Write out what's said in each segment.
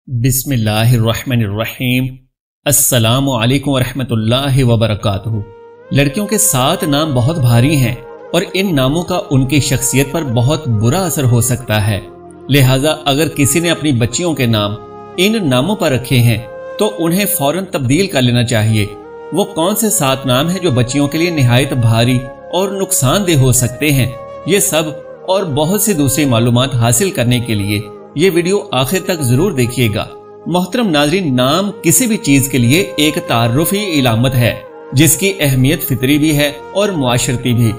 बिस्मिल्लाहिर्रहमानिर्रहीम। अस्सलामु अलैकुम वरहमतुल्लाहि वबरकातुहू। लड़कियों के 7 नाम बहुत भारी हैं और इन नामों का उनकी शख्सियत पर बहुत बुरा असर हो सकता है। लिहाजा अगर किसी ने अपनी बच्चियों के नाम इन नामों पर रखे हैं तो उन्हें फौरन तब्दील कर लेना चाहिए। वो कौन से 7 नाम हैं जो बच्चियों के लिए निहायत भारी और नुकसानदेह हो सकते हैं, ये सब और बहुत सी दूसरी मालूमात हासिल करने के लिए ये वीडियो आखिर तक जरूर देखिएगा। मोहतरम नाज़रीन, नाम किसी भी चीज के लिए एक तारुफी इलामत है जिसकी अहमियत फितरी भी है और मुआशरती भी।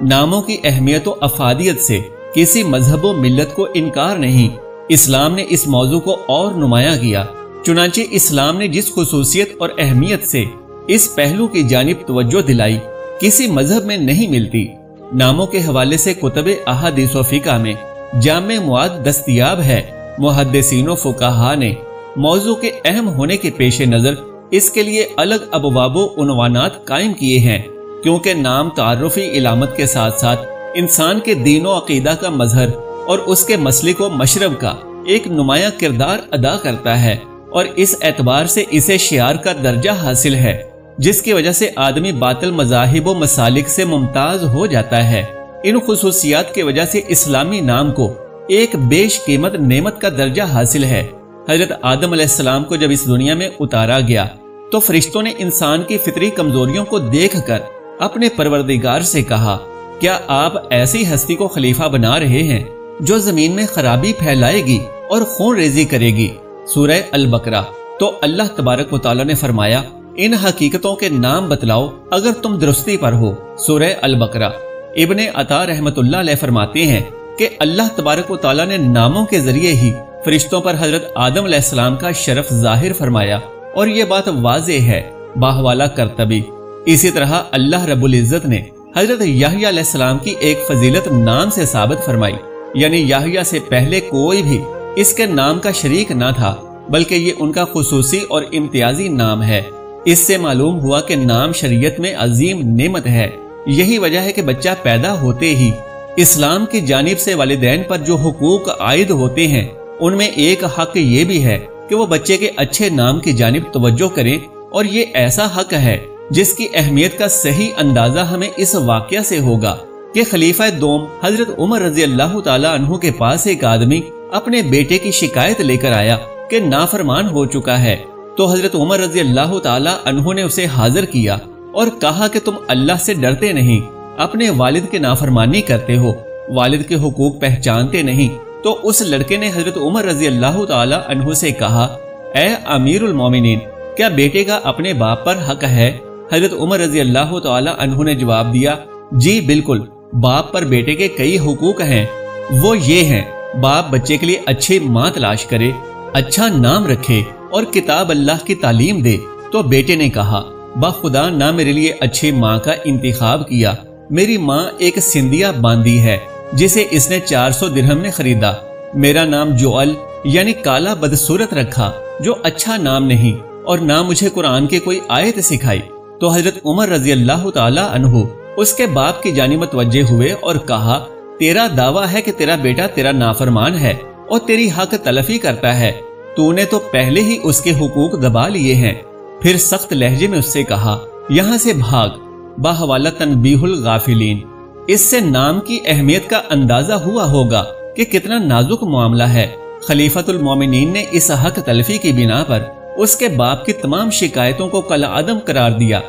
नामों की अहमियत और अफादियत से किसी मजहब व मिल्लत को इनकार नहीं। इस्लाम ने इस मौजू को और नुमाया किया। चुनांचे इस्लाम ने जिस खुसूसियत और अहमियत से इस पहलू की जानिब तवज्जो दिलाई किसी मजहब में नहीं मिलती। नामों के हवाले से कुतुब अहादीस व फिक़ह में जामे मुआद दस्तयाब है। मुहद्दिसीन व फुक़हा ने मौजू के अहम होने के पेश नजर इसके लिए अलग अबवाब व उन्वानात कायम किए हैं, क्योंकि नाम तारुफी इलामत के साथ साथ इंसान के दीन व अकीदा का मजहर और उसके मसलिक व मशरब का एक नुमाया किरदार अदा करता है और इस एतबार से इसे शियार का दर्जा हासिल है, जिसकी वजह से आदमी बातिल मज़ाहिब व मसालिक से मुमताज हो जाता है। इन खुसूसियात की वजह से इस्लामी नाम को एक बेशकीमत नेमत का दर्जा हासिल है। हजरत आदम अलैहिस्सलाम को जब इस दुनिया में उतारा गया तो फरिश्तों ने इंसान की फितरी कमजोरियों को देखकर अपने परवरदिगार से कहा, क्या आप ऐसी हस्ती को खलीफा बना रहे हैं जो जमीन में खराबी फैलाएगी और खून रेजी करेगी। सूरह अल बकरा। तो अल्लाह तबारक व तआला ने फरमाया, इन हकीकतों के नाम बतलाओ अगर तुम दुरुस्ती पर हो। सूरह अल बकरा। इब्ने अता रहमतुल्लाह अलैह फरमाते हैं कि अल्लाह तबारक व तआला ने नामों के जरिए ही फरिश्तों पर हजरत आदम अलैहिस्सलाम का शरफ जाहिर फरमाया और ये बात वाज़े है बाहवाला करतबी। इसी तरह अल्लाह रब्बुल इज्जत ने हजरत याहया अलैहिस्सलाम की एक फजीलत नाम से साबित फरमाई, यानी याहया से पहले कोई भी इसके नाम का शरीक ना था, बल्कि ये उनका खुसूसी और इम्तियाजी नाम है। इससे मालूम हुआ कि नाम शरीयत में अजीम नेमत है। यही वजह है कि बच्चा पैदा होते ही इस्लाम की जानिब से वालिदैन पर जो हुकूक आयद होते हैं उनमें एक हक ये भी है कि वो बच्चे के अच्छे नाम की जानिब तवज्जो करें, और ये ऐसा हक है जिसकी अहमियत का सही अंदाजा हमें इस वाकया से होगा कि खलीफा दोम हजरत उमर रजी अल्लाह तआला अन्हु के पास एक आदमी अपने बेटे की शिकायत लेकर आया कि नाफरमान हो चुका है। तो हजरत उमर रजी अल्लाह तआला अन्हु ने उसे हाजिर किया और कहा कि तुम अल्लाह से डरते नहीं, अपने वालिद के नाफरमानी करते हो, वालिद के हुकूक पहचानते नहीं। तो उस लड़के ने हजरत उमर रजी अल्लाह तआला अन्हु से कहा, ए अमीरुल मोमिनीन, क्या बेटे का अपने बाप पर हक है? हजरत उमर रजी अल्लाह तआला अन्हु ने जवाब दिया, जी बिल्कुल, बाप पर बेटे के कई हुकूक हैं। वो ये हैं, बाप बच्चे के लिए अच्छी माँ तलाश करे, अच्छा नाम रखे और किताब अल्लाह की तालीम दे। तो बेटे ने कहा, बाखुदा ना मेरे लिए अच्छी माँ का इंतखाब किया। मेरी माँ एक सिंधिया बांदी है जिसे इसने 400 दिरहम में खरीदा। मेरा नाम जोअल यानी काला बदसूरत रखा, जो अच्छा नाम नहीं, और ना मुझे कुरान के कोई आयत सिखाई। तो हजरत उमर रजी अल्लाह तआला अन्हु उसके बाप की जानिब मुतवज्जे हुए और कहा, तेरा दावा है कि तेरा बेटा तेरा नाफरमान है और तेरी हक तलफी करता है। तूने तो पहले ही उसके हुकूक दबा लिए हैं। फिर सख्त लहजे में उससे कहा, यहाँ से भाग। बाहवाला तनबीहुल गाफिलीन। इससे नाम की अहमियत का अंदाजा हुआ होगा कि कितना नाजुक मामला है। खलीफतुल मोमिनीन ने इस हक तलफी की बिना पर उसके बाप की तमाम शिकायतों को कल आदम करार दिया।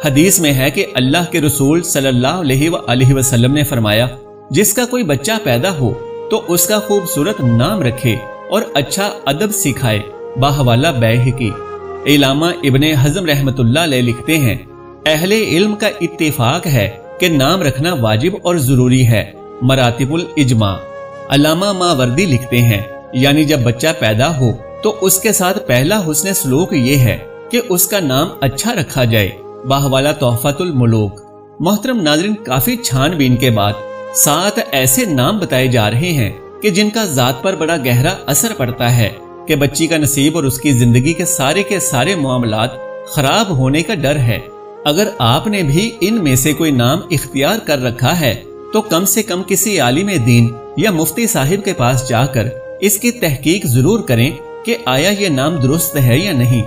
हदीस में है कि अल्लाह के रसूल सल्लल्लाहु अलैहि वसल्लम ने फरमाया, जिसका कोई बच्चा पैदा हो तो उसका खूबसूरत नाम रखे और अच्छा अदब सिखाए। बाहवाला बैहकी। इलामा इब्ने हज़म रहमतुल्लाह अलैह लिखते हैं, अहले इल्म का इत्तेफाक है कि नाम रखना वाजिब और जरूरी है। मरातिबुल इजमा। अल्लामा मावर्दी लिखते हैं, यानी जब बच्चा पैदा हो तो उसके साथ पहला हुस्न सलूक ये है कि उसका नाम अच्छा रखा जाए। बाहवाला तोहफतुल मुलूक। मोहतरम नाज़रीन, काफी छानबीन के बाद 7 ऐसे नाम बताए जा रहे हैं कि जिनका जात पर बड़ा गहरा असर पड़ता है कि बच्ची का नसीब और उसकी जिंदगी के सारे मामलात खराब होने का डर है। अगर आपने भी इनमें से कोई नाम इख्तियार कर रखा है तो कम से कम किसी आलिम दीन या मुफ्ती साहिब के पास जाकर इसकी तहकीक जरूर करें کہ آیا یہ نام درست ہے یا نہیں۔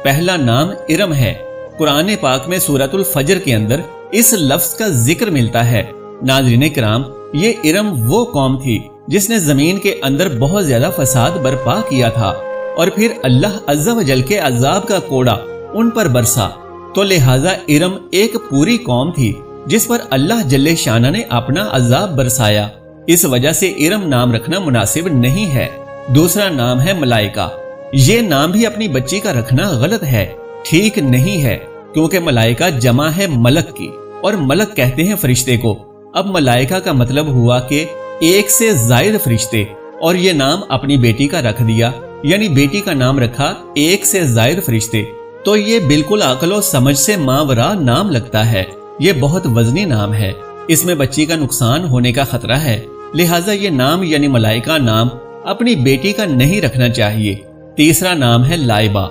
پہلا نام ارم ہے۔ قرآن پاک میں سورۃ الفجر کے اندر اس لفظ کا ذکر ملتا ہے۔ ناظرین کرام، یہ ارم وہ قوم تھی جس نے زمین کے اندر بہت زیادہ فساد برپا کیا تھا، اور پھر اللہ عز و جل کے عذاب کا کوڑا ان پر برسا، تو لہٰذا ارم ایک پوری قوم تھی جس پر اللہ جل شانہ نے اپنا عذاب برسایا۔ اس وجہ سے ارم نام رکھنا مناسب نہیں ہے۔ دوسرا نام ہے ملائکہ۔ یہ نام بھی اپنی بچی کا رکھنا غلط ہے، ٹھیک نہیں ہے، کیونکہ ملائکہ جمع ہے ملک کی، اور ملک کہتے ہیں فرشتے کو۔ اب ملائکہ کا مطلب ہوا کہ ایک سے زائد فرشتے، اور یہ نام اپنی بیٹی کا رکھ دیا، یعنی بیٹی کا نام رکھا ایک سے زائد فرشتے، تو یہ بالکل عقل و سمجھ سے ماورا نام لگتا ہے۔ یہ بہت وزنی نام ہے، اس میں بچی کا نقصان ہونے کا خطرہ ہے، لہٰذا یہ نام یعنی ملائکہ نام اپنی بیٹی کا نہیں رکھنا چاہیے۔ تیسرا نام ہے لائبہ۔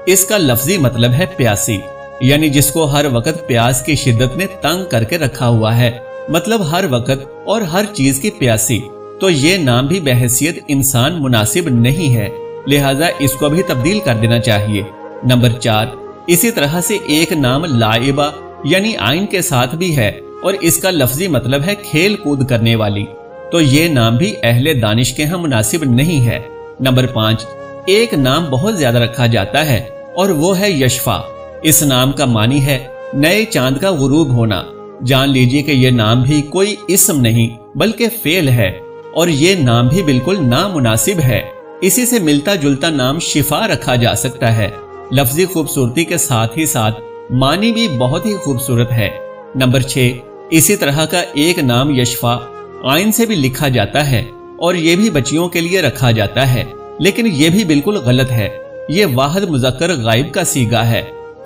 اس کا لفظی مطلب ہے پیاسی، یعنی جس کو ہر وقت پیاس کی شدت نے تنگ کر کے رکھا ہوا ہے، مطلب ہر وقت اور ہر چیز کی پیاسی۔ تو یہ نام بھی بحیثیت انسان مناسب نہیں ہے، لہٰذا اس کو بھی تبدیل کر دینا چاہیے۔ نمبر 4، اسی طرح سے ایک نام لائبہ یعنی عین کے ساتھ بھی ہے، اور اس کا لفظی مطلب ہے کھیل کود کرنے والی، تو یہ نام بھی اہل دانش کے ہاں مناسب نہیں ہے۔ نمبر 5، ایک نام بہت زیادہ رکھا جاتا ہے، اور وہ ہے یشفا۔ اس نام کا معنی ہے نئے چاند کا غروب ہونا۔ جان لیجئے کہ یہ نام بھی کوئی اسم نہیں بلکہ فعل ہے، اور یہ نام بھی بالکل نامناسب ہے۔ اسی سے ملتا جلتا نام شفا رکھا جا سکتا ہے۔ لفظی خوبصورتی کے ساتھ ہی ساتھ معنی بھی بہت ہی خوبصورت ہے۔ نمبر 6، اسی طرح کا ایک نام یشفا عین سے بھی لکھا جاتا ہے، اور یہ بھی بچیوں کے لیے رکھا جاتا ہے، لیکن یہ بھی بالکل غلط ہے۔ یہ واحد مذکر غائب کا صیغہ ہے،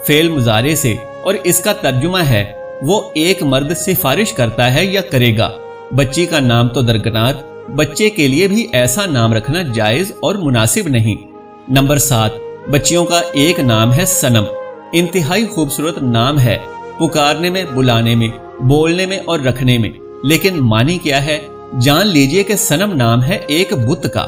فعل مضارع سے، اور اس کا ترجمہ ہے وہ ایک مرد سفارش کرتا ہے یا کرے گا۔ بچی کا نام تو درکنار، بچے کے لیے بھی ایسا نام رکھنا جائز اور مناسب نہیں۔ نمبر 7، بچیوں کا ایک نام ہے سنم۔ انتہائی خوبصورت نام ہے، پکارنے میں، بلانے میں، بولنے میں اور رکھنے میں، لیکن معنی کیا ہے؟ جان لیجئے کہ سنم نام ہے ایک بت کا۔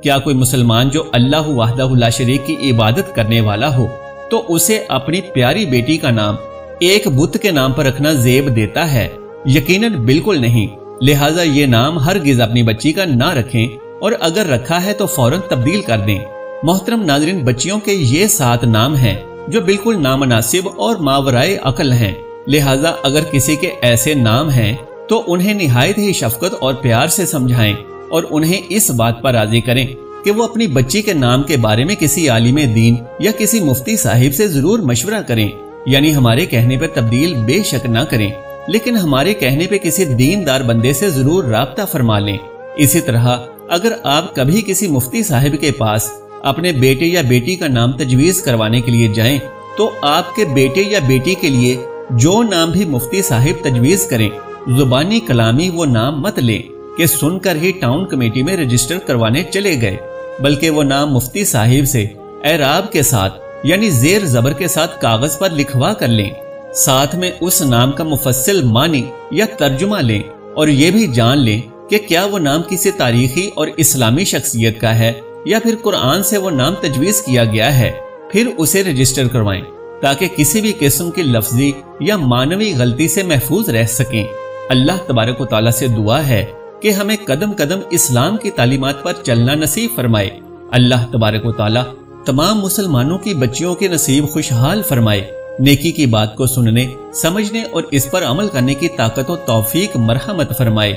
کیا کوئی مسلمان جو اللہ وحدہ لا شریک کی عبادت کرنے والا ہو تو اسے اپنی پیاری بیٹی کا نام ایک بت کے نام پر رکھنا زیب دیتا ہے؟ یقیناً بالکل نہیں۔ لہٰذا یہ نام ہرگز اپنی بچی کا نہ رکھیں، اور اگر رکھا ہے تو فوراً تبدیل کر دیں۔ محترم ناظرین، بچیوں کے یہ 7 نام ہیں جو بالکل نامناسب اور ماورائے عقل ہیں، لہٰذا اگر کسی کے ایسے نام ہیں تو انہیں نہایت ہی شفقت اور پیار سے سمجھائیں، اور انہیں اس بات پر راضی کریں کہ وہ اپنی بچی کے نام کے بارے میں کسی عالم دین یا کسی مفتی صاحب سے ضرور مشورہ کریں، یعنی ہمارے کہنے پر تبدیل بے شک نہ کریں، لیکن ہمارے کہنے پہ کسی دیندار بندے سے ضرور رابطہ فرما لیں۔ اسی طرح اگر آپ کبھی کسی مفتی صاحب کے پاس اپنے بیٹے یا بیٹی کا نام تجویز کروانے کے لیے جائیں تو آپ کے بیٹے یا بیٹی کے لیے جو نام بھی مفتی صاحب تجویز کریں، زبانی کلامی وہ نام مت لیں کہ سن کر ہی ٹاؤن کمیٹی میں رجسٹر کروانے چلے گئے، بلکہ وہ نام مفتی صاحب سے اعراب کے ساتھ یعنی زیر زبر کے ساتھ کاغذ پر لکھوا کر لیں، ساتھ میں اس نام کا مفصل معنی یا ترجمہ لیں، اور یہ بھی جان لیں کہ کیا وہ نام کسی تاریخی اور اسلامی شخصیت کا ہے یا پھر قرآن سے وہ نام تجویز کیا گیا ہے، پھر اسے رجسٹر کروائیں تاکہ کسی بھی قسم کی لفظی یا معنوی غلطی سے محفوظ رہ سکیں۔ اللہ تبارک و تعالیٰ سے دعا ہے کہ ہمیں قدم قدم اسلام کی تعلیمات پر چلنا نصیب فرمائے۔ اللہ تبارک و تعالیٰ تمام مسلمانوں کی بچیوں کے نصیب خوشحال فرمائے، نیکی کی بات کو سننے، سمجھنے اور اس پر عمل کرنے کی طاقت و توفیق مرحمت فرمائے،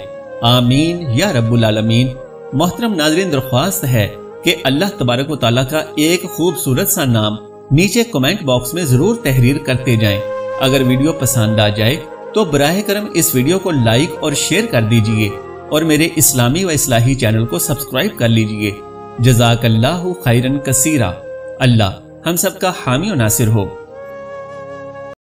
آمین یا رب العالمین۔ محترم ناظرین، درخواست ہے کہ اللہ تبارک و تعالیٰ کا ایک خوبصورت سا نام نیچے کمنٹ باکس میں ضرور تحریر کرتے جائیں۔ اگر ویڈیو پسند آ جائے تو براہ کرم اس ویڈیو کو لائک اور شیئر کر دیجئے، اور میرے اسلامی و اصلاحی چینل کو سبسکرائب کر لیجئے۔ جزاک اللہ خیرن کثیرا۔ اللہ ہم سب کا حامی و ناصر ہو۔